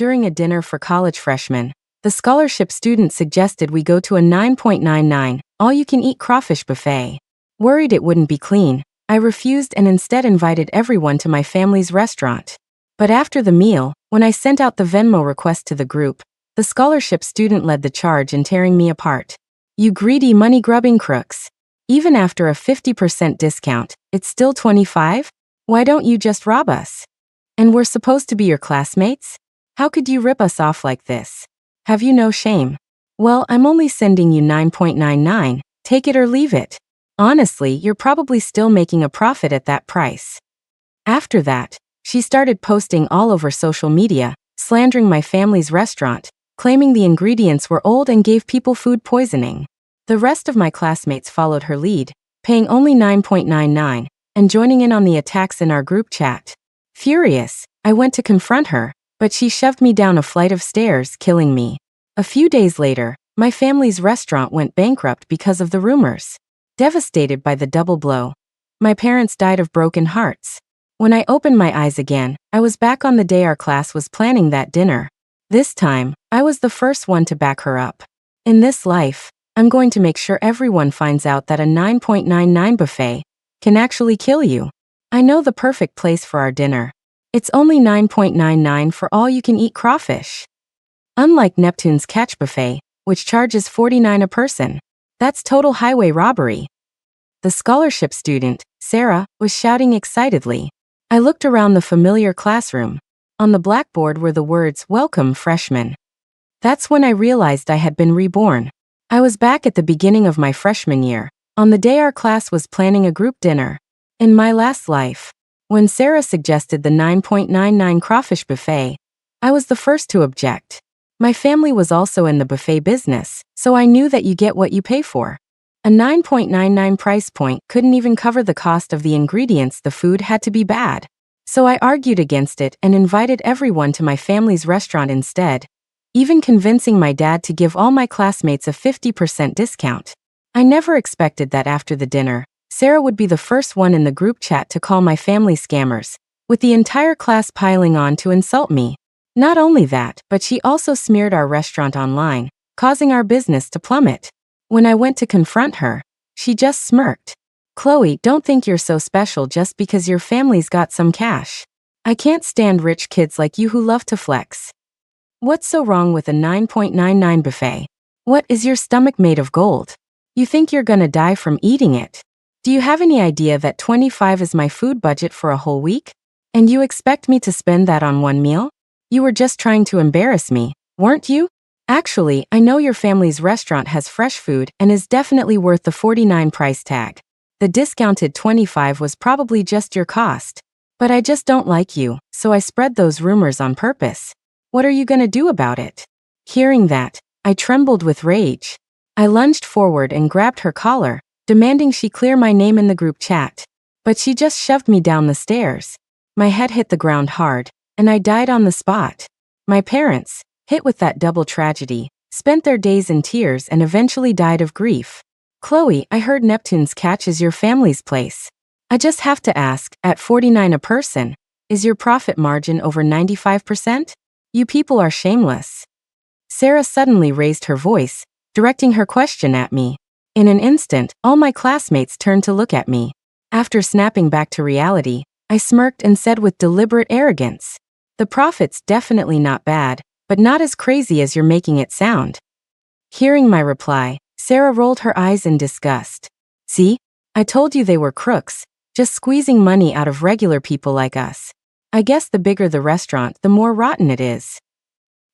during a dinner for college freshmen, the scholarship student suggested we go to a 9.99 all-you-can-eat crawfish buffet. Worried it wouldn't be clean, I refused and instead invited everyone to my family's restaurant. But after the meal, when I sent out the Venmo request to the group, the scholarship student led the charge in tearing me apart. "You greedy money-grubbing crooks. Even after a 50% discount, it's still 25? Why don't you just rob us? And we're supposed to be your classmates? How could you rip us off like this? Have you no shame? Well, I'm only sending you 9.99, take it or leave it. Honestly, you're probably still making a profit at that price." After that, she started posting all over social media, slandering my family's restaurant, claiming the ingredients were old and gave people food poisoning. The rest of my classmates followed her lead, paying only 9.99, and joining in on the attacks in our group chat. Furious, I went to confront her, but she shoved me down a flight of stairs, killing me. A few days later, my family's restaurant went bankrupt because of the rumors. Devastated by the double blow, my parents died of broken hearts. When I opened my eyes again, I was back on the day our class was planning that dinner. This time, I was the first one to back her up. In this life, I'm going to make sure everyone finds out that a 9.99 buffet can actually kill you. I know the perfect place for our dinner. It's only 9.99 for all-you-can-eat crawfish. Unlike Neptune's Catch Buffet, which charges $49 a person. That's total highway robbery. The scholarship student, Sarah, was shouting excitedly. I looked around the familiar classroom. On the blackboard were the words, "Welcome, freshmen." That's when I realized I had been reborn. I was back at the beginning of my freshman year, on the day our class was planning a group dinner. In my last life, when Sarah suggested the 9.99 crawfish buffet, I was the first to object. My family was also in the buffet business, so I knew that you get what you pay for. A 9.99 price point couldn't even cover the cost of the ingredients. The food had to be bad. So I argued against it and invited everyone to my family's restaurant instead, even convincing my dad to give all my classmates a 50% discount. I never expected that after the dinner, Sarah would be the first one in the group chat to call my family scammers, with the entire class piling on to insult me. Not only that, but she also smeared our restaurant online, causing our business to plummet. When I went to confront her, she just smirked. "Chloe, don't think you're so special just because your family's got some cash. I can't stand rich kids like you who love to flex. What's so wrong with a 9.99 buffet? What, is your stomach made of gold? You think you're gonna die from eating it? Do you have any idea that 25 is my food budget for a whole week? And you expect me to spend that on one meal? You were just trying to embarrass me, weren't you? Actually, I know your family's restaurant has fresh food and is definitely worth the $49 price tag. The discounted 25 was probably just your cost. But I just don't like you, so I spread those rumors on purpose. What are you gonna do about it?" Hearing that, I trembled with rage. I lunged forward and grabbed her collar, demanding she clear my name in the group chat. But she just shoved me down the stairs. My head hit the ground hard, and I died on the spot. My parents, hit with that double tragedy, spent their days in tears and eventually died of grief. "Chloe, I heard Neptune's Catch is your family's place. I just have to ask, at $49 a person, is your profit margin over 95%? You people are shameless." Sarah suddenly raised her voice, directing her question at me. In an instant, all my classmates turned to look at me. After snapping back to reality, I smirked and said with deliberate arrogance, "The profit's definitely not bad, but not as crazy as you're making it sound." Hearing my reply, Sarah rolled her eyes in disgust. "See? I told you they were crooks, just squeezing money out of regular people like us. I guess the bigger the restaurant, the more rotten it is.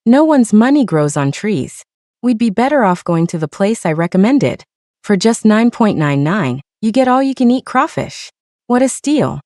No one's money grows on trees. We'd be better off going to the place I recommended. For just 9.99, you get all-you-can-eat crawfish. What a steal."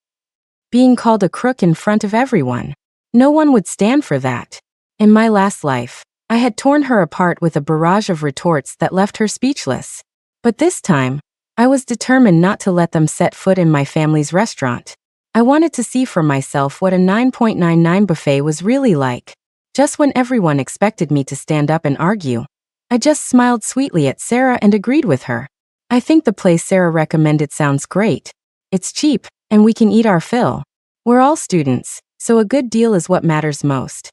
Being called a crook in front of everyone. No one would stand for that. In my last life, I had torn her apart with a barrage of retorts that left her speechless. But this time, I was determined not to let them set foot in my family's restaurant. I wanted to see for myself what a 9.99 buffet was really like. Just when everyone expected me to stand up and argue, I just smiled sweetly at Sarah and agreed with her. "I think the place Sarah recommended sounds great. It's cheap, and we can eat our fill. We're all students, so a good deal is what matters most."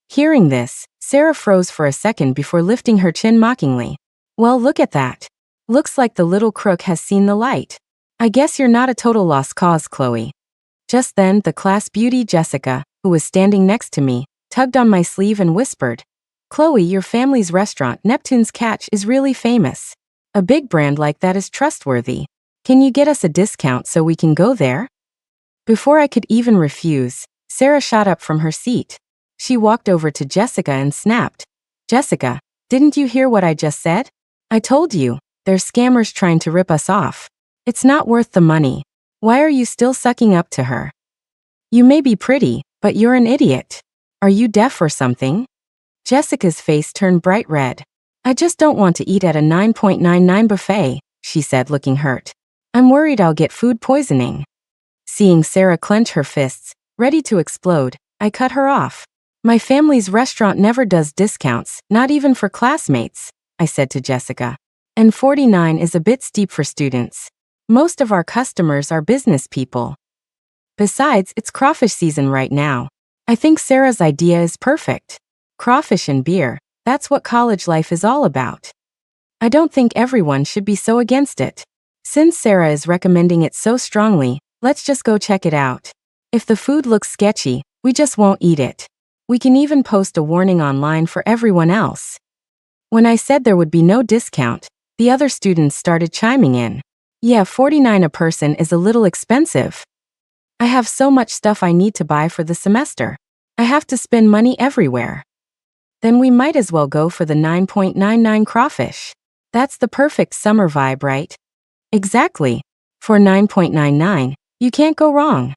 Hearing this, Sarah froze for a second before lifting her chin mockingly. Well, look at that. Looks like the little crook has seen the light. I guess you're not a total lost cause, Chloe. Just then, the class beauty Jessica, who was standing next to me, tugged on my sleeve and whispered, Chloe, your family's restaurant, Neptune's Catch, is really famous. A big brand like that is trustworthy. Can you get us a discount so we can go there? Before I could even refuse, Sarah shot up from her seat. She walked over to Jessica and snapped, Jessica, didn't you hear what I just said? I told you, they're scammers trying to rip us off. It's not worth the money. Why are you still sucking up to her? You may be pretty, but you're an idiot. Are you deaf or something? Jessica's face turned bright red. I just don't want to eat at a 9.99 buffet, she said, looking hurt. I'm worried I'll get food poisoning. Seeing Sarah clench her fists, ready to explode, I cut her off. My family's restaurant never does discounts, not even for classmates, I said to Jessica. And 49 is a bit steep for students. Most of our customers are business people. Besides, it's crawfish season right now. I think Sarah's idea is perfect. Crawfish and beer, that's what college life is all about. I don't think everyone should be so against it. Since Sarah is recommending it so strongly, let's just go check it out. If the food looks sketchy, we just won't eat it. We can even post a warning online for everyone else. When I said there would be no discount, the other students started chiming in. Yeah, 49 a person is a little expensive. I have so much stuff I need to buy for the semester. I have to spend money everywhere. Then we might as well go for the 9.99 crawfish. That's the perfect summer vibe, right? Exactly. For 9.99, you can't go wrong.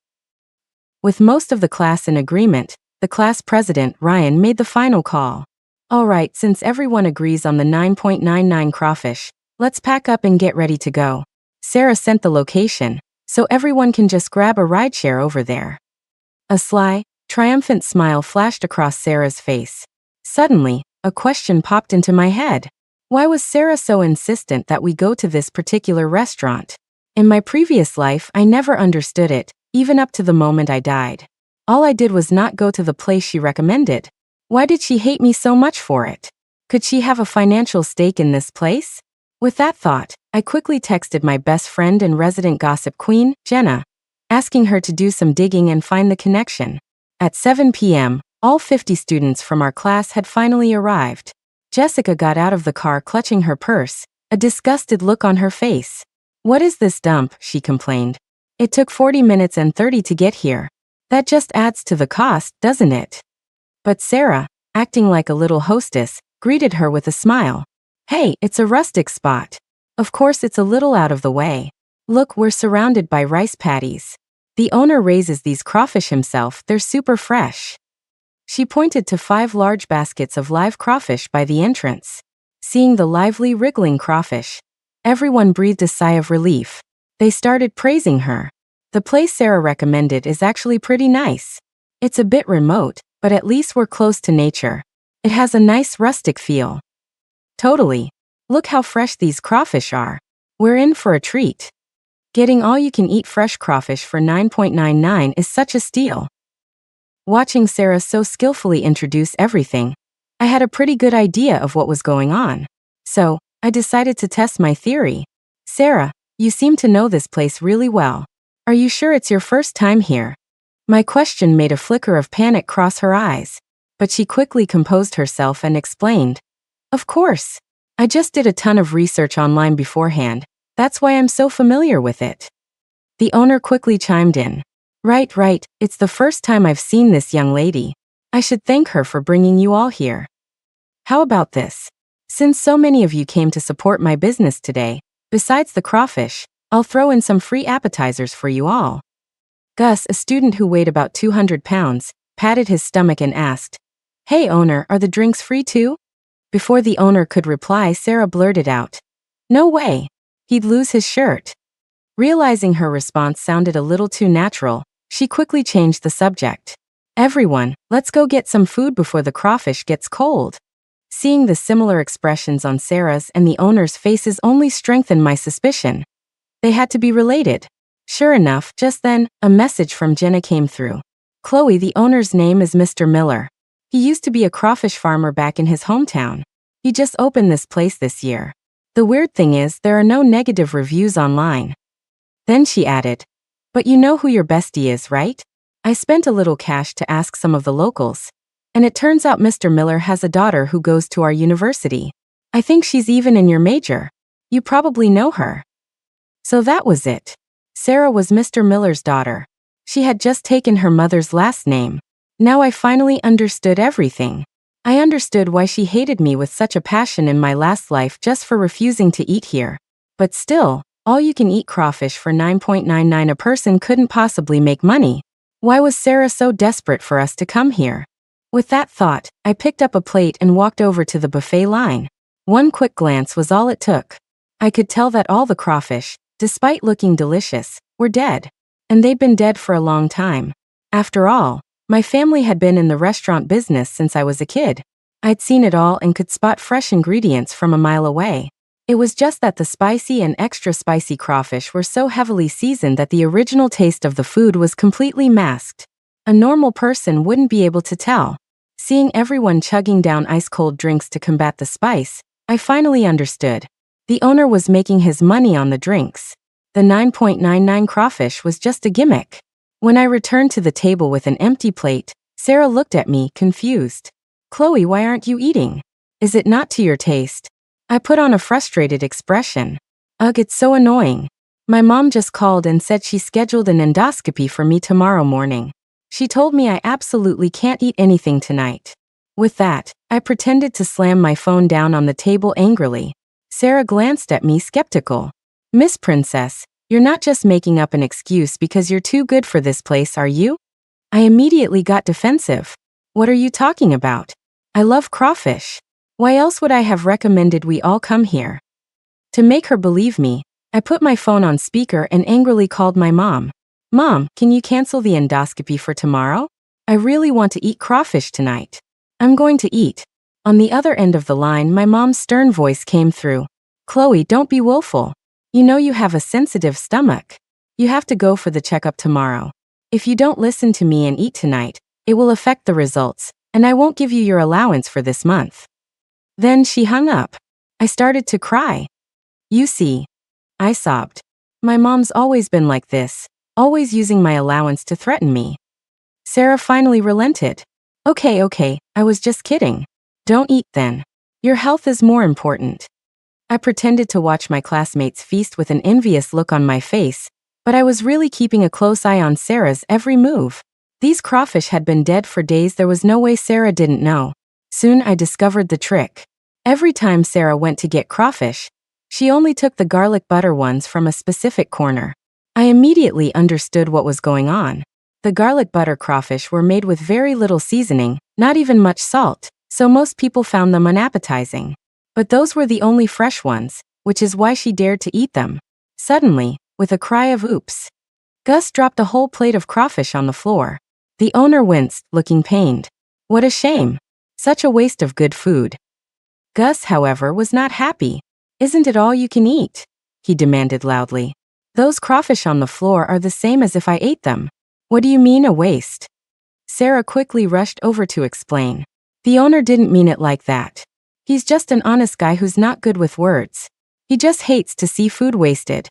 With most of the class in agreement, the class president, Ryan, made the final call. All right, since everyone agrees on the 9.99 crawfish, let's pack up and get ready to go. Sarah sent the location, so everyone can just grab a rideshare over there. A sly, triumphant smile flashed across Sarah's face. Suddenly, a question popped into my head. Why was Sarah so insistent that we go to this particular restaurant? In my previous life, I never understood it, even up to the moment I died. All I did was not go to the place she recommended. Why did she hate me so much for it? Could she have a financial stake in this place? With that thought, I quickly texted my best friend and resident gossip queen, Jenna, asking her to do some digging and find the connection. At 7 p.m., all 50 students from our class had finally arrived. Jessica got out of the car clutching her purse, a disgusted look on her face. What is this dump, she complained. It took 40 minutes and 30 to get here. That just adds to the cost, doesn't it? But Sarah, acting like a little hostess, greeted her with a smile. Hey, it's a rustic spot. Of course it's a little out of the way. Look, we're surrounded by rice paddies. The owner raises these crawfish himself, they're super fresh. She pointed to 5 large baskets of live crawfish by the entrance. Seeing the lively, wriggling crawfish, everyone breathed a sigh of relief. They started praising her. The place Sarah recommended is actually pretty nice. It's a bit remote, but at least we're close to nature. It has a nice rustic feel. Totally. Look how fresh these crawfish are. We're in for a treat. Getting all-you-can-eat fresh crawfish for 9.99 is such a steal. Watching Sarah so skillfully introduce everything, I had a pretty good idea of what was going on. So, I decided to test my theory. Sarah, you seem to know this place really well. Are you sure it's your first time here? My question made a flicker of panic cross her eyes, but she quickly composed herself and explained. Of course. I just did a ton of research online beforehand. That's why I'm so familiar with it. The owner quickly chimed in. Right, it's the first time I've seen this young lady. I should thank her for bringing you all here. How about this? Since so many of you came to support my business today, besides the crawfish, I'll throw in some free appetizers for you all. Gus, a student who weighed about 200 pounds, patted his stomach and asked, Hey owner, are the drinks free too? Before the owner could reply, Sarah blurted out, No way. He'd lose his shirt. Realizing her response sounded a little too natural, she quickly changed the subject. Everyone, let's go get some food before the crawfish gets cold. Seeing the similar expressions on Sarah's and the owner's faces only strengthened my suspicion. They had to be related. Sure enough, just then, a message from Jenna came through. Chloe, the owner's name is Mr. Miller. He used to be a crawfish farmer back in his hometown. He just opened this place this year. The weird thing is, there are no negative reviews online. Then she added, but you know who your bestie is, right? I spent a little cash to ask some of the locals. And it turns out Mr. Miller has a daughter who goes to our university. I think she's even in your major. You probably know her. So that was it. Sarah was Mr. Miller's daughter. She had just taken her mother's last name. Now I finally understood everything. I understood why she hated me with such a passion in my last life just for refusing to eat here. But still, all-you-can-eat crawfish for $9.99 a person couldn't possibly make money. Why was Sarah so desperate for us to come here? With that thought, I picked up a plate and walked over to the buffet line. One quick glance was all it took. I could tell that all the crawfish, despite looking delicious, were dead. And they'd been dead for a long time. After all, my family had been in the restaurant business since I was a kid. I'd seen it all and could spot fresh ingredients from a mile away. It was just that the spicy and extra spicy crawfish were so heavily seasoned that the original taste of the food was completely masked. A normal person wouldn't be able to tell. Seeing everyone chugging down ice-cold drinks to combat the spice, I finally understood. The owner was making his money on the drinks. The $9.99 crawfish was just a gimmick. When I returned to the table with an empty plate, Sarah looked at me, confused. Chloe, why aren't you eating? Is it not to your taste? I put on a frustrated expression. Ugh, it's so annoying. My mom just called and said she scheduled an endoscopy for me tomorrow morning. She told me I absolutely can't eat anything tonight. With that, I pretended to slam my phone down on the table angrily. Sarah glanced at me skeptical. Miss Princess, you're not just making up an excuse because you're too good for this place, are you? I immediately got defensive. What are you talking about? I love crawfish. Why else would I have recommended we all come here? To make her believe me, I put my phone on speaker and angrily called my mom. Mom, can you cancel the endoscopy for tomorrow? I really want to eat crawfish tonight. I'm going to eat. On the other end of the line, my mom's stern voice came through. Chloe, don't be willful. You know you have a sensitive stomach. You have to go for the checkup tomorrow. If you don't listen to me and eat tonight, it will affect the results, and I won't give you your allowance for this month. Then she hung up. I started to cry. You see, I sobbed. My mom's always been like this, always using my allowance to threaten me. Sarah finally relented. Okay, I was just kidding. Don't eat then. Your health is more important. I pretended to watch my classmates feast with an envious look on my face, but I was really keeping a close eye on Sarah's every move. These crawfish had been dead for days. There was no way Sarah didn't know. Soon I discovered the trick. Every time Sarah went to get crawfish, she only took the garlic butter ones from a specific corner. I immediately understood what was going on. The garlic butter crawfish were made with very little seasoning, not even much salt, so most people found them unappetizing. But those were the only fresh ones, which is why she dared to eat them. Suddenly, with a cry of oops, Gus dropped a whole plate of crawfish on the floor. The owner winced, looking pained. What a shame. Such a waste of good food. Gus, however, was not happy. Isn't it all you can eat? He demanded loudly. Those crawfish on the floor are the same as if I ate them. What do you mean a waste? Sarah quickly rushed over to explain. The owner didn't mean it like that. He's just an honest guy who's not good with words. He just hates to see food wasted.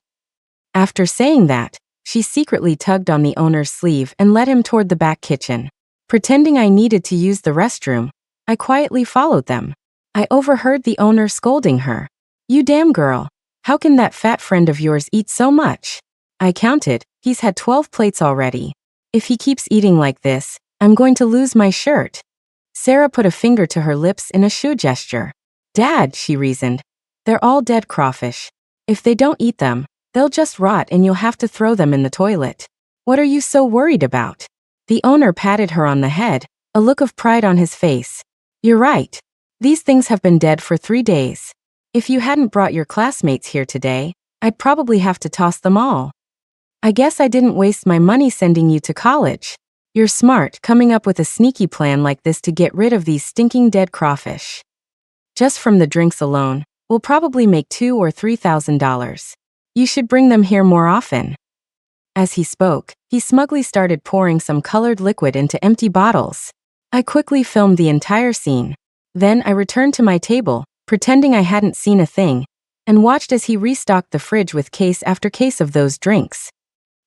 After saying that, she secretly tugged on the owner's sleeve and led him toward the back kitchen. Pretending I needed to use the restroom, I quietly followed them. I overheard the owner scolding her. You damn girl. How can that fat friend of yours eat so much? I counted. He's had 12 plates already. If he keeps eating like this, I'm going to lose my shirt. Sarah put a finger to her lips in a shoe gesture. Dad, she reasoned. They're all dead crawfish. If they don't eat them, they'll just rot and you'll have to throw them in the toilet. What are you so worried about? The owner patted her on the head, a look of pride on his face. You're right. These things have been dead for 3 days. If you hadn't brought your classmates here today, I'd probably have to toss them all. I guess I didn't waste my money sending you to college. You're smart coming up with a sneaky plan like this to get rid of these stinking dead crawfish. Just from the drinks alone, we'll probably make $2,000 or $3,000. You should bring them here more often. As he spoke, he smugly started pouring some colored liquid into empty bottles. I quickly filmed the entire scene. Then I returned to my table, pretending I hadn't seen a thing, and watched as he restocked the fridge with case after case of those drinks.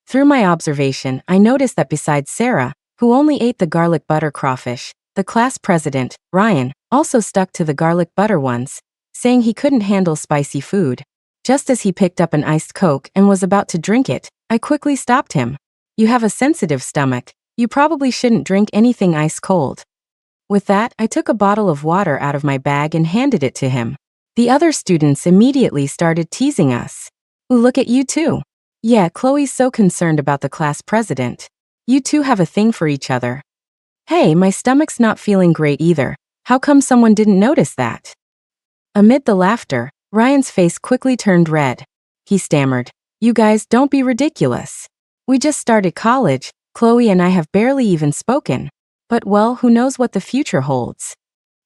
Through my observation, I noticed that besides Sarah, who only ate the garlic butter crawfish, the class president, Ryan, also stuck to the garlic butter ones, saying he couldn't handle spicy food. Just as he picked up an iced Coke and was about to drink it, I quickly stopped him. You have a sensitive stomach. You probably shouldn't drink anything ice cold. With that, I took a bottle of water out of my bag and handed it to him. The other students immediately started teasing us. Ooh, look at you two. Yeah, Chloe's so concerned about the class president. You two have a thing for each other. Hey, my stomach's not feeling great either. How come someone didn't notice that? Amid the laughter, Ryan's face quickly turned red. He stammered, "You guys, don't be ridiculous. We just started college. Chloe and I have barely even spoken. But well, who knows what the future holds."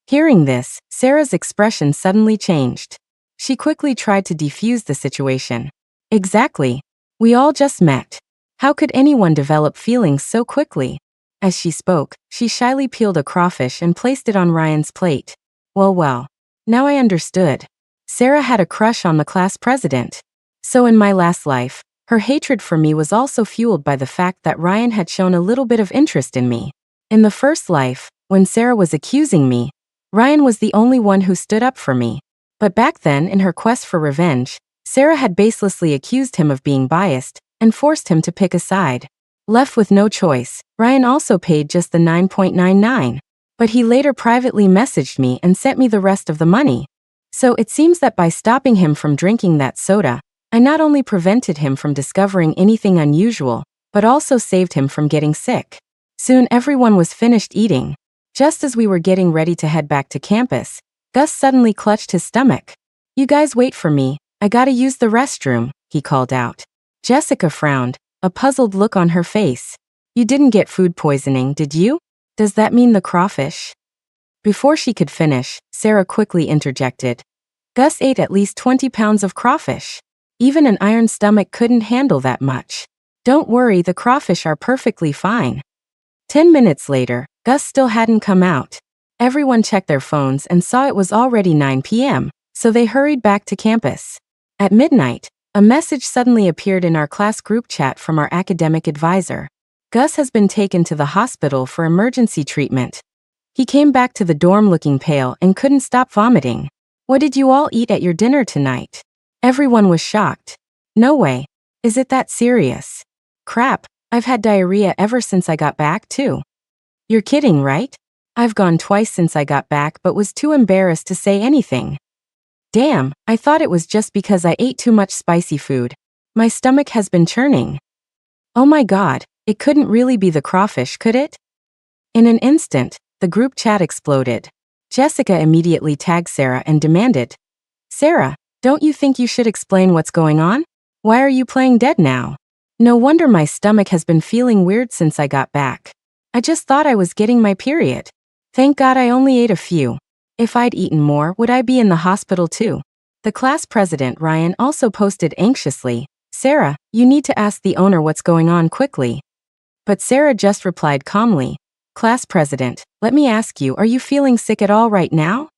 Hearing this, Sarah's expression suddenly changed. She quickly tried to defuse the situation. Exactly. We all just met. How could anyone develop feelings so quickly? As she spoke, she shyly peeled a crawfish and placed it on Ryan's plate. Well, now I understood. Sarah had a crush on the class president. So in my last life, her hatred for me was also fueled by the fact that Ryan had shown a little bit of interest in me. In the first life, when Sarah was accusing me, Ryan was the only one who stood up for me. But back then, in her quest for revenge, Sarah had baselessly accused him of being biased and forced him to pick a side. Left with no choice, Ryan also paid just the 9.99. But he later privately messaged me and sent me the rest of the money. So it seems that by stopping him from drinking that soda, I not only prevented him from discovering anything unusual, but also saved him from getting sick. Soon everyone was finished eating. Just as we were getting ready to head back to campus, Gus suddenly clutched his stomach. "You guys wait for me, I gotta use the restroom," he called out. Jessica frowned, a puzzled look on her face. "You didn't get food poisoning, did you? Does that mean the crawfish?" Before she could finish, Sarah quickly interjected. "Gus ate at least 20 pounds of crawfish. Even an iron stomach couldn't handle that much. Don't worry, the crawfish are perfectly fine." 10 minutes later, Gus still hadn't come out. Everyone checked their phones and saw it was already 9 p.m., so they hurried back to campus. At midnight, a message suddenly appeared in our class group chat from our academic advisor. Gus has been taken to the hospital for emergency treatment. He came back to the dorm looking pale and couldn't stop vomiting. "What did you all eat at your dinner tonight?" Everyone was shocked. "No way. Is it that serious?" "Crap, I've had diarrhea ever since I got back, too." "You're kidding, right? I've gone twice since I got back but was too embarrassed to say anything." "Damn, I thought it was just because I ate too much spicy food. My stomach has been churning." "Oh my god, it couldn't really be the crawfish, could it?" In an instant, the group chat exploded. Jessica immediately tagged Sarah and demanded, "Sarah, don't you think you should explain what's going on? Why are you playing dead now? No wonder my stomach has been feeling weird since I got back. I just thought I was getting my period. Thank God I only ate a few. If I'd eaten more, would I be in the hospital too?" The class president, Ryan, also posted anxiously, "Sarah, you need to ask the owner what's going on quickly." But Sarah just replied calmly, "Class president, let me ask you, are you feeling sick at all right now?"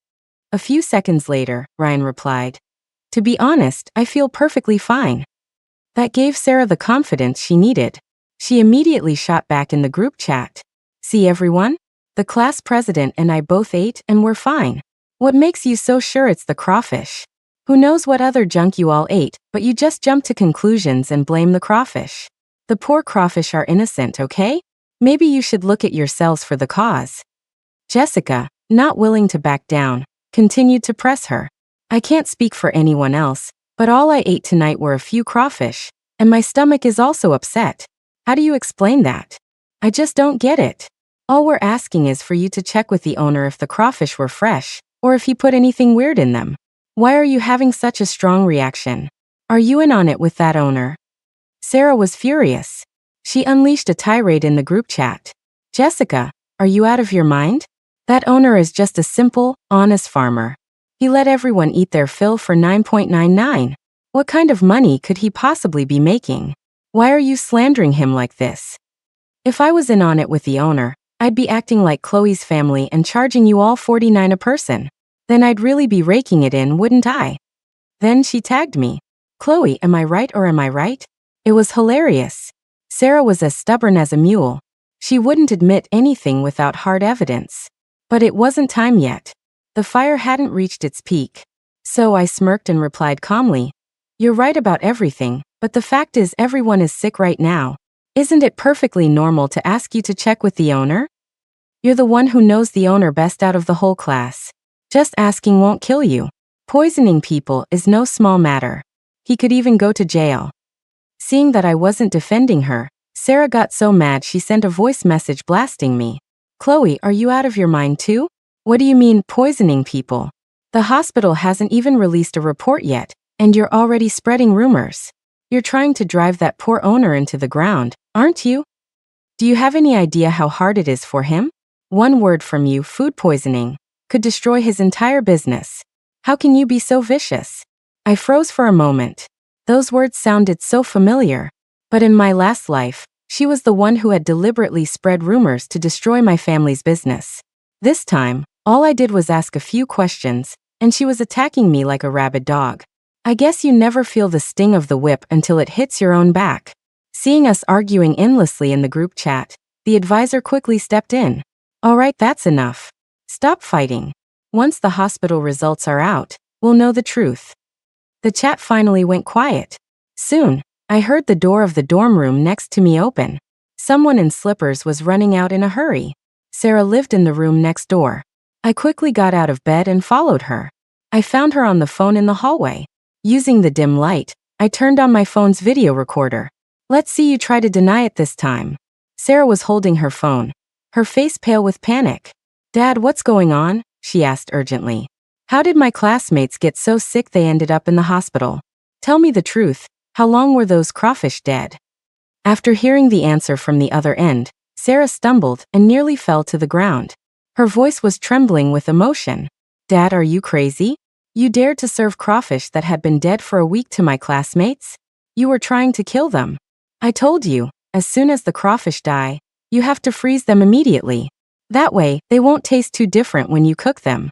A few seconds later, Ryan replied, "To be honest, I feel perfectly fine." That gave Sarah the confidence she needed. She immediately shot back in the group chat. "See everyone? The class president and I both ate and we're fine. What makes you so sure it's the crawfish? Who knows what other junk you all ate, but you just jump to conclusions and blame the crawfish. The poor crawfish are innocent, okay? Maybe you should look at yourselves for the cause." Jessica, not willing to back down, continued to press her. "I can't speak for anyone else, but all I ate tonight were a few crawfish, and my stomach is also upset. How do you explain that? I just don't get it. All we're asking is for you to check with the owner if the crawfish were fresh, or if he put anything weird in them. Why are you having such a strong reaction? Are you in on it with that owner?" Sarah was furious. She unleashed a tirade in the group chat. "Jessica, are you out of your mind? That owner is just a simple, honest farmer. He let everyone eat their fill for 9.99. What kind of money could he possibly be making? Why are you slandering him like this? If I was in on it with the owner, I'd be acting like Chloe's family and charging you all $49 a person. Then I'd really be raking it in, wouldn't I? Then she tagged me. Chloe, am I right or am I right? It was hilarious. Sarah was as stubborn as a mule. She wouldn't admit anything without hard evidence. But it wasn't time yet. The fire hadn't reached its peak. So I smirked and replied calmly, "You're right about everything, but the fact is everyone is sick right now. Isn't it perfectly normal to ask you to check with the owner? You're the one who knows the owner best out of the whole class. Just asking won't kill you. Poisoning people is no small matter. He could even go to jail." Seeing that I wasn't defending her, Sarah got so mad she sent a voice message blasting me. "Chloe, are you out of your mind too? What do you mean, poisoning people? The hospital hasn't even released a report yet, and you're already spreading rumors. You're trying to drive that poor owner into the ground, aren't you? Do you have any idea how hard it is for him? One word from you, food poisoning, could destroy his entire business. How can you be so vicious?" I froze for a moment. Those words sounded so familiar. But in my last life, she was the one who had deliberately spread rumors to destroy my family's business. This time, all I did was ask a few questions, and she was attacking me like a rabid dog. I guess you never feel the sting of the whip until it hits your own back. Seeing us arguing endlessly in the group chat, the advisor quickly stepped in. "All right, that's enough. Stop fighting. Once the hospital results are out, we'll know the truth." The chat finally went quiet. Soon, I heard the door of the dorm room next to me open. Someone in slippers was running out in a hurry. Sarah lived in the room next door. I quickly got out of bed and followed her. I found her on the phone in the hallway. Using the dim light, I turned on my phone's video recorder. "Let's see you try to deny it this time." Sarah was holding her phone, her face pale with panic. "Dad, what's going on?" she asked urgently. "How did my classmates get so sick they ended up in the hospital? Tell me the truth, how long were those crawfish dead?" After hearing the answer from the other end, Sarah stumbled and nearly fell to the ground. Her voice was trembling with emotion. "Dad, are you crazy? You dared to serve crawfish that had been dead for a week to my classmates? You were trying to kill them. I told you, as soon as the crawfish die, you have to freeze them immediately. That way, they won't taste too different when you cook them.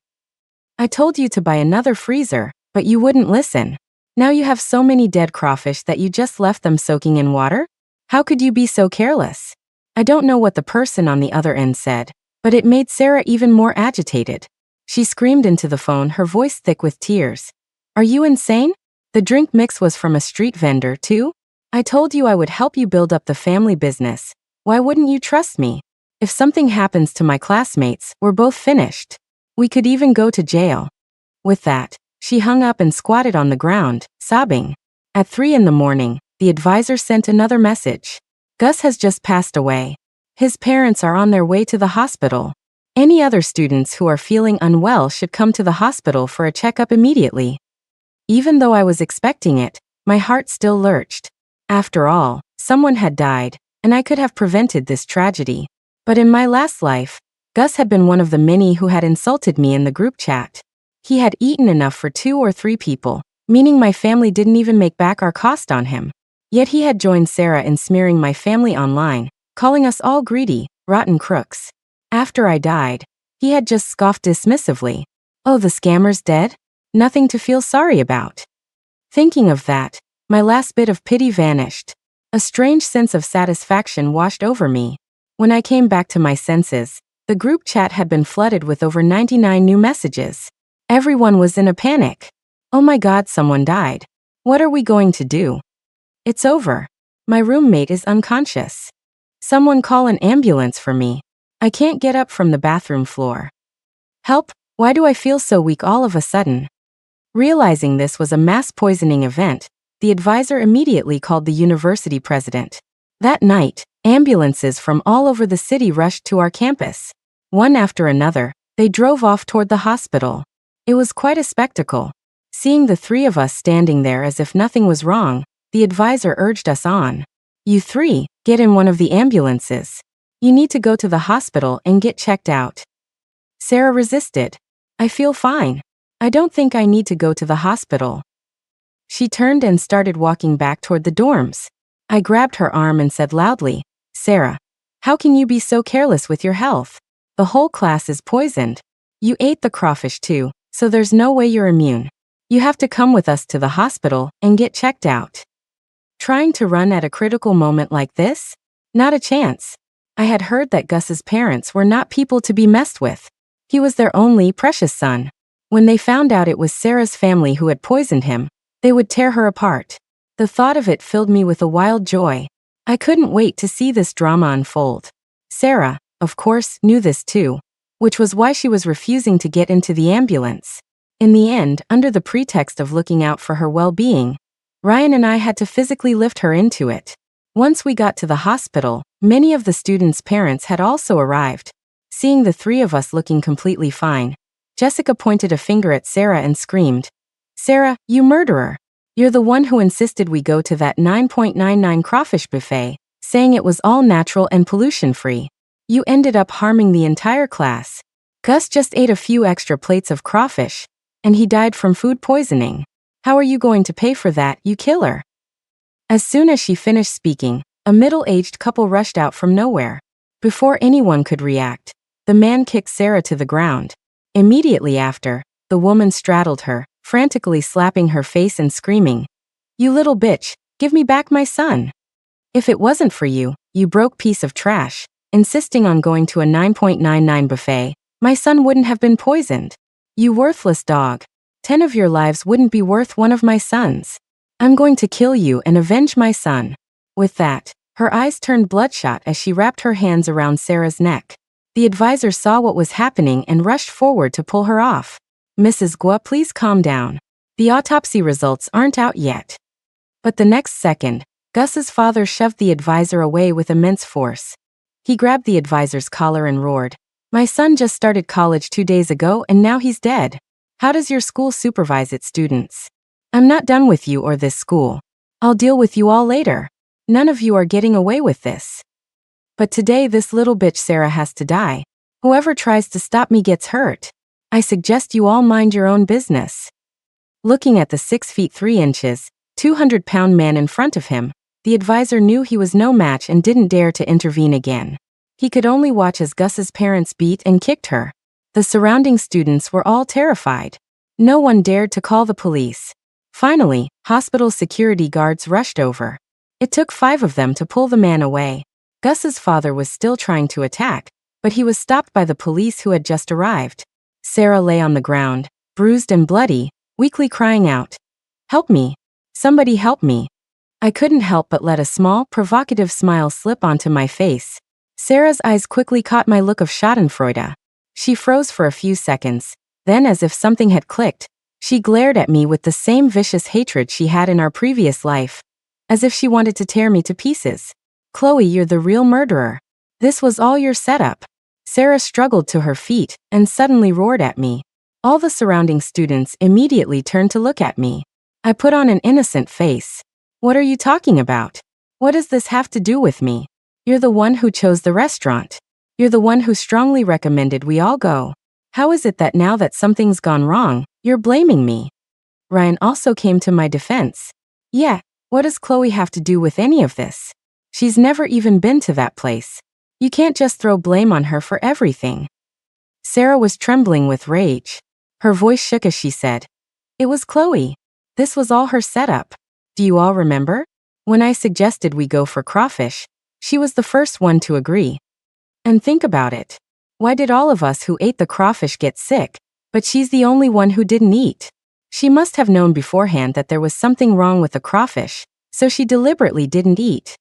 I told you to buy another freezer, but you wouldn't listen. Now you have so many dead crawfish that you just left them soaking in water? How could you be so careless?" I don't know what the person on the other end said, but it made Sarah even more agitated. She screamed into the phone, her voice thick with tears. "Are you insane? The drink mix was from a street vendor, too? I told you I would help you build up the family business. Why wouldn't you trust me? If something happens to my classmates, we're both finished. We could even go to jail." With that, she hung up and squatted on the ground, sobbing. At 3 in the morning, the advisor sent another message. "Gus has just passed away. His parents are on their way to the hospital. Any other students who are feeling unwell should come to the hospital for a checkup immediately." Even though I was expecting it, my heart still lurched. After all, someone had died, and I could have prevented this tragedy. But in my last life, Gus had been one of the many who had insulted me in the group chat. He had eaten enough for 2 or 3 people, meaning my family didn't even make back our cost on him. Yet he had joined Sarah in smearing my family online, calling us all greedy, rotten crooks. After I died, he had just scoffed dismissively. "Oh, the scammer's dead? Nothing to feel sorry about." Thinking of that, my last bit of pity vanished. A strange sense of satisfaction washed over me. When I came back to my senses, the group chat had been flooded with over 99 new messages. Everyone was in a panic. "Oh my God, someone died. What are we going to do? It's over. My roommate is unconscious. Someone call an ambulance for me. I can't get up from the bathroom floor. Help, why do I feel so weak all of a sudden?" Realizing this was a mass poisoning event, the advisor immediately called the university president. That night, ambulances from all over the city rushed to our campus. One after another, they drove off toward the hospital. It was quite a spectacle. Seeing the 3 of us standing there as if nothing was wrong, the advisor urged us on. "You 3, get in one of the ambulances. You need to go to the hospital and get checked out." Sarah resisted. "I feel fine. I don't think I need to go to the hospital." She turned and started walking back toward the dorms. I grabbed her arm and said loudly, "Sarah, How can you be so careless with your health? The whole class is poisoned. You ate the crawfish too, so there's no way you're immune. You have to come with us to the hospital and get checked out. Trying to run at a critical moment like this? Not a chance. I had heard that Gus's parents were not people to be messed with. He was their only precious son. When they found out it was Sarah's family who had poisoned him, they would tear her apart. The thought of it filled me with a wild joy. I couldn't wait to see this drama unfold. Sarah, of course, knew this too, which was why she was refusing to get into the ambulance. In the end, under the pretext of looking out for her well-being, Ryan and I had to physically lift her into it. Once we got to the hospital, many of the students' parents had also arrived. Seeing the three of us looking completely fine, Jessica pointed a finger at Sarah and screamed, "Sarah, you murderer! You're the one who insisted we go to that 9.99 crawfish buffet, saying it was all natural and pollution-free. You ended up harming the entire class. Gus just ate a few extra plates of crawfish, and he died from food poisoning. How are you going to pay for that, you killer?" As soon as she finished speaking, a middle-aged couple rushed out from nowhere. Before anyone could react, the man kicked Sarah to the ground. Immediately after, the woman straddled her, frantically slapping her face and screaming, "You little bitch, give me back my son. If it wasn't for you, you broke piece of trash, insisting on going to a 9.99 buffet, my son wouldn't have been poisoned. You worthless dog. 10 of your lives wouldn't be worth one of my sons. I'm going to kill you and avenge my son." With that, her eyes turned bloodshot as she wrapped her hands around Sarah's neck. The advisor saw what was happening and rushed forward to pull her off. "Mrs. Gua, please calm down. The autopsy results aren't out yet." But the next second, Gus's father shoved the advisor away with immense force. He grabbed the advisor's collar and roared, "My son just started college 2 days ago and now he's dead. How does your school supervise its students? I'm not done with you or this school. I'll deal with you all later. None of you are getting away with this. But today this little bitch Sarah has to die. Whoever tries to stop me gets hurt. I suggest you all mind your own business." Looking at the 6 feet 3 inches, 200-pound man in front of him, the advisor knew he was no match and didn't dare to intervene again. He could only watch as Gus's parents beat and kicked her. The surrounding students were all terrified. No one dared to call the police. Finally, hospital security guards rushed over. It took 5 of them to pull the man away. Gus's father was still trying to attack, but he was stopped by the police who had just arrived. Sarah lay on the ground, bruised and bloody, weakly crying out, "Help me! Somebody help me!" I couldn't help but let a small, provocative smile slip onto my face. Sarah's eyes quickly caught my look of schadenfreude. She froze for a few seconds, then as if something had clicked, she glared at me with the same vicious hatred she had in our previous life, as if she wanted to tear me to pieces. "Chloe, you're the real murderer. This was all your setup." Sarah struggled to her feet and suddenly roared at me. All the surrounding students immediately turned to look at me. I put on an innocent face. "What are you talking about? What does this have to do with me? You're the one who chose the restaurant. You're the one who strongly recommended we all go. How is it that now that something's gone wrong, you're blaming me?" Ryan also came to my defense. "Yeah, what does Chloe have to do with any of this? She's never even been to that place. You can't just throw blame on her for everything." Sarah was trembling with rage. Her voice shook as she said, "It was Chloe. This was all her setup. Do you all remember? When I suggested we go for crawfish, she was the first one to agree. And think about it. Why did all of us who ate the crawfish get sick, but she's the only one who didn't eat? She must have known beforehand that there was something wrong with the crawfish, so she deliberately didn't eat."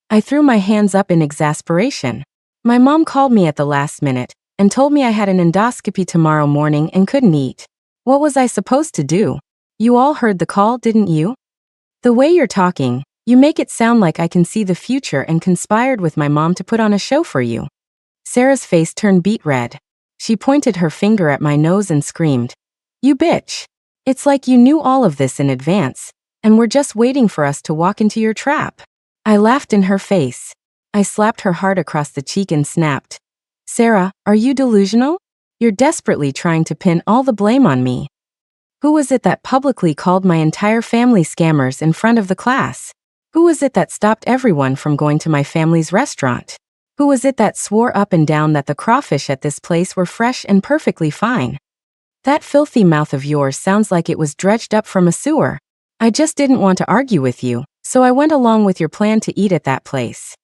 I threw my hands up in exasperation. My mom called me at the last minute and told me I had an endoscopy tomorrow morning and couldn't eat. What was I supposed to do? You all heard the call, didn't you? The way you're talking, you make it sound like I can see the future and conspired with my mom to put on a show for you. Sarah's face turned beet red. She pointed her finger at my nose and screamed, "You bitch! It's like you knew all of this in advance, and were just waiting for us to walk into your trap." I laughed in her face. I slapped her hard across the cheek and snapped, "Sarah, are you delusional? You're desperately trying to pin all the blame on me. Who was it that publicly called my entire family scammers in front of the class? Who was it that stopped everyone from going to my family's restaurant? Who was it that swore up and down that the crawfish at this place were fresh and perfectly fine? That filthy mouth of yours sounds like it was dredged up from a sewer. I just didn't want to argue with you, so I went along with your plan to eat at that place.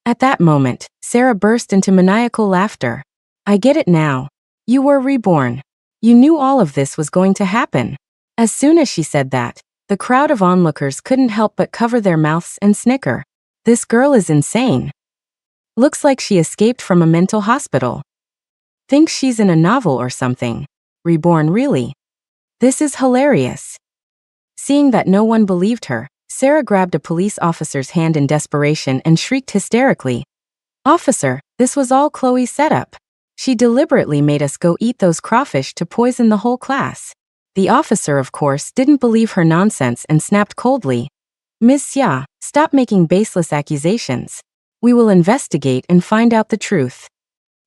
At that moment, Sarah burst into maniacal laughter. I get it now. You were reborn. You knew all of this was going to happen. As soon as she said that, the crowd of onlookers couldn't help but cover their mouths and snicker. This girl is insane. Looks like she escaped from a mental hospital. Thinks she's in a novel or something. Reborn, really? This is hilarious. Seeing that no one believed her, Sarah grabbed a police officer's hand in desperation and shrieked hysterically. Officer, this was all Chloe's setup. She deliberately made us go eat those crawfish to poison the whole class. The officer, of course, didn't believe her nonsense and snapped coldly. Ms. Xia, stop making baseless accusations. We will investigate and find out the truth.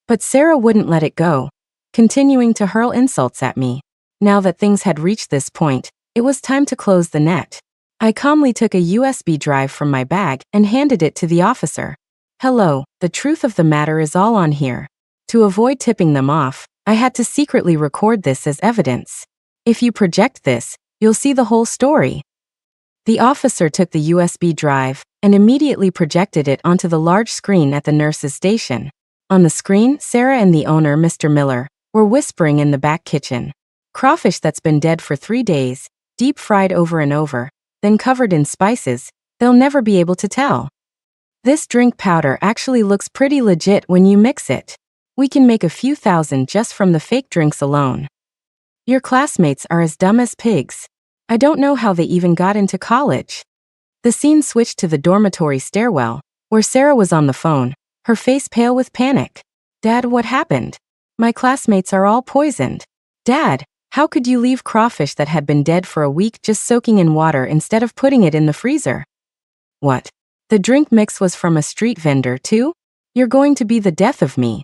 But Sarah wouldn't let it go, continuing to hurl insults at me. Now that things had reached this point, it was time to close the net. I calmly took a USB drive from my bag and handed it to the officer. Hello, the truth of the matter is all on here. To avoid tipping them off, I had to secretly record this as evidence. If you project this, you'll see the whole story. The officer took the USB drive and immediately projected it onto the large screen at the nurse's station. On the screen, Sarah and the owner, Mr. Miller, were whispering in the back kitchen. Crawfish that's been dead for 3 days, deep fried over and over, then covered in spices, they'll never be able to tell. This drink powder actually looks pretty legit when you mix it. We can make a few thousand just from the fake drinks alone. Your classmates are as dumb as pigs. I don't know how they even got into college. The scene switched to the dormitory stairwell, where Sarah was on the phone, her face pale with panic. Dad, what happened? My classmates are all poisoned. Dad, how could you leave crawfish that had been dead for a week just soaking in water instead of putting it in the freezer? What? The drink mix was from a street vendor too? You're going to be the death of me.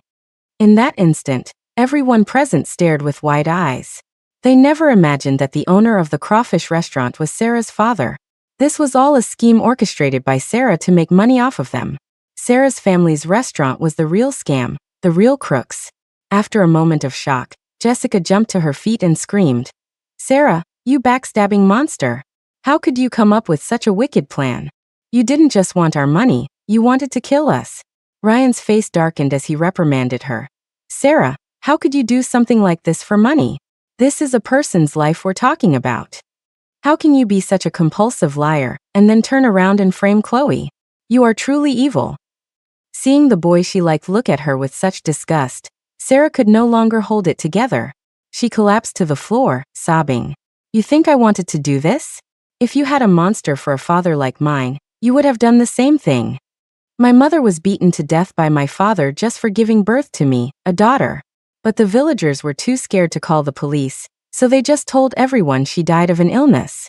In that instant, everyone present stared with wide eyes. They never imagined that the owner of the crawfish restaurant was Sarah's father. This was all a scheme orchestrated by Sarah to make money off of them. Sarah's family's restaurant was the real scam, the real crooks. After a moment of shock, Jessica jumped to her feet and screamed, Sarah, you backstabbing monster! How could you come up with such a wicked plan? You didn't just want our money, you wanted to kill us. Ryan's face darkened as he reprimanded her. Sarah, how could you do something like this for money? This is a person's life we're talking about. How can you be such a compulsive liar and then turn around and frame Chloe? You are truly evil. Seeing the boy she liked look at her with such disgust, Sarah could no longer hold it together. She collapsed to the floor, sobbing. You think I wanted to do this? If you had a monster for a father like mine, you would have done the same thing. My mother was beaten to death by my father just for giving birth to me, a daughter. But the villagers were too scared to call the police, so they just told everyone she died of an illness.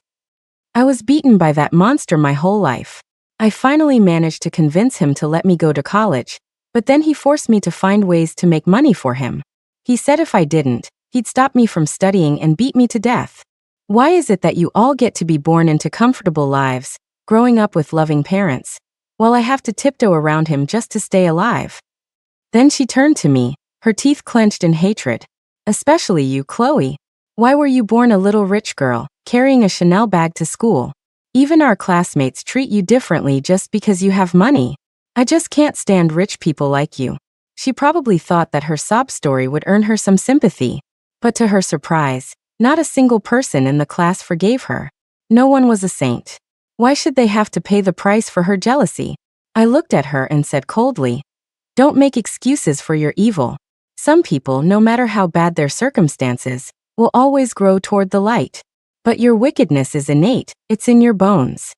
I was beaten by that monster my whole life. I finally managed to convince him to let me go to college, but then he forced me to find ways to make money for him. He said if I didn't, he'd stop me from studying and beat me to death. Why is it that you all get to be born into comfortable lives, growing up with loving parents, while I have to tiptoe around him just to stay alive? Then she turned to me, her teeth clenched in hatred. Especially you, Chloe. Why were you born a little rich girl, carrying a Chanel bag to school? Even our classmates treat you differently just because you have money. I just can't stand rich people like you. She probably thought that her sob story would earn her some sympathy. But to her surprise, not a single person in the class forgave her. No one was a saint. Why should they have to pay the price for her jealousy? I looked at her and said coldly, don't make excuses for your evil. Some people, no matter how bad their circumstances, will always grow toward the light. But your wickedness is innate, it's in your bones.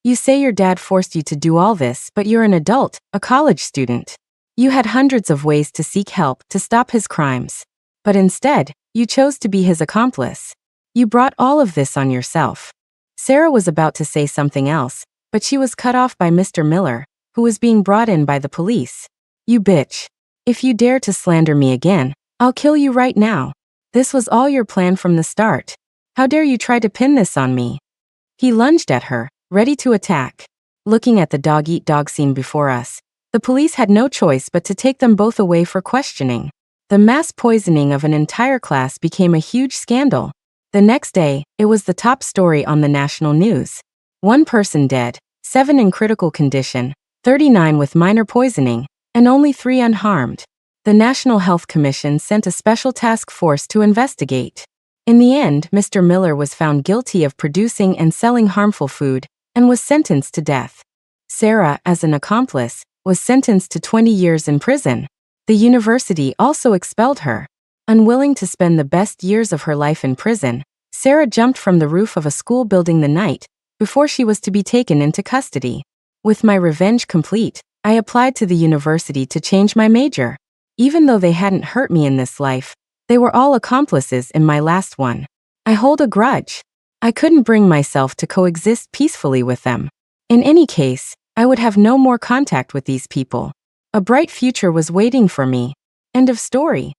You say your dad forced you to do all this, but you're an adult, a college student. You had hundreds of ways to seek help to stop his crimes. But instead, you chose to be his accomplice. You brought all of this on yourself. Sarah was about to say something else, but she was cut off by Mr. Miller, who was being brought in by the police. You bitch. If you dare to slander me again, I'll kill you right now. This was all your plan from the start. How dare you try to pin this on me? He lunged at her, ready to attack. Looking at the dog-eat-dog scene before us, The police had no choice but to take them both away for questioning. The mass poisoning of an entire class became a huge scandal. The next day, it was the top story on the national news. 1 person dead, 7 in critical condition, 39 with minor poisoning, and only 3 unharmed. The National Health Commission sent a special task force to investigate. In the end, Mr. Miller was found guilty of producing and selling harmful food, and was sentenced to death. Sarah, as an accomplice, was sentenced to 20 years in prison. The university also expelled her. Unwilling to spend the best years of her life in prison, Sarah jumped from the roof of a school building the night before she was to be taken into custody. With my revenge complete, I applied to the university to change my major. Even though they hadn't hurt me in this life, they were all accomplices in my last one. I hold a grudge. I couldn't bring myself to coexist peacefully with them. In any case, I would have no more contact with these people. A bright future was waiting for me. End of story.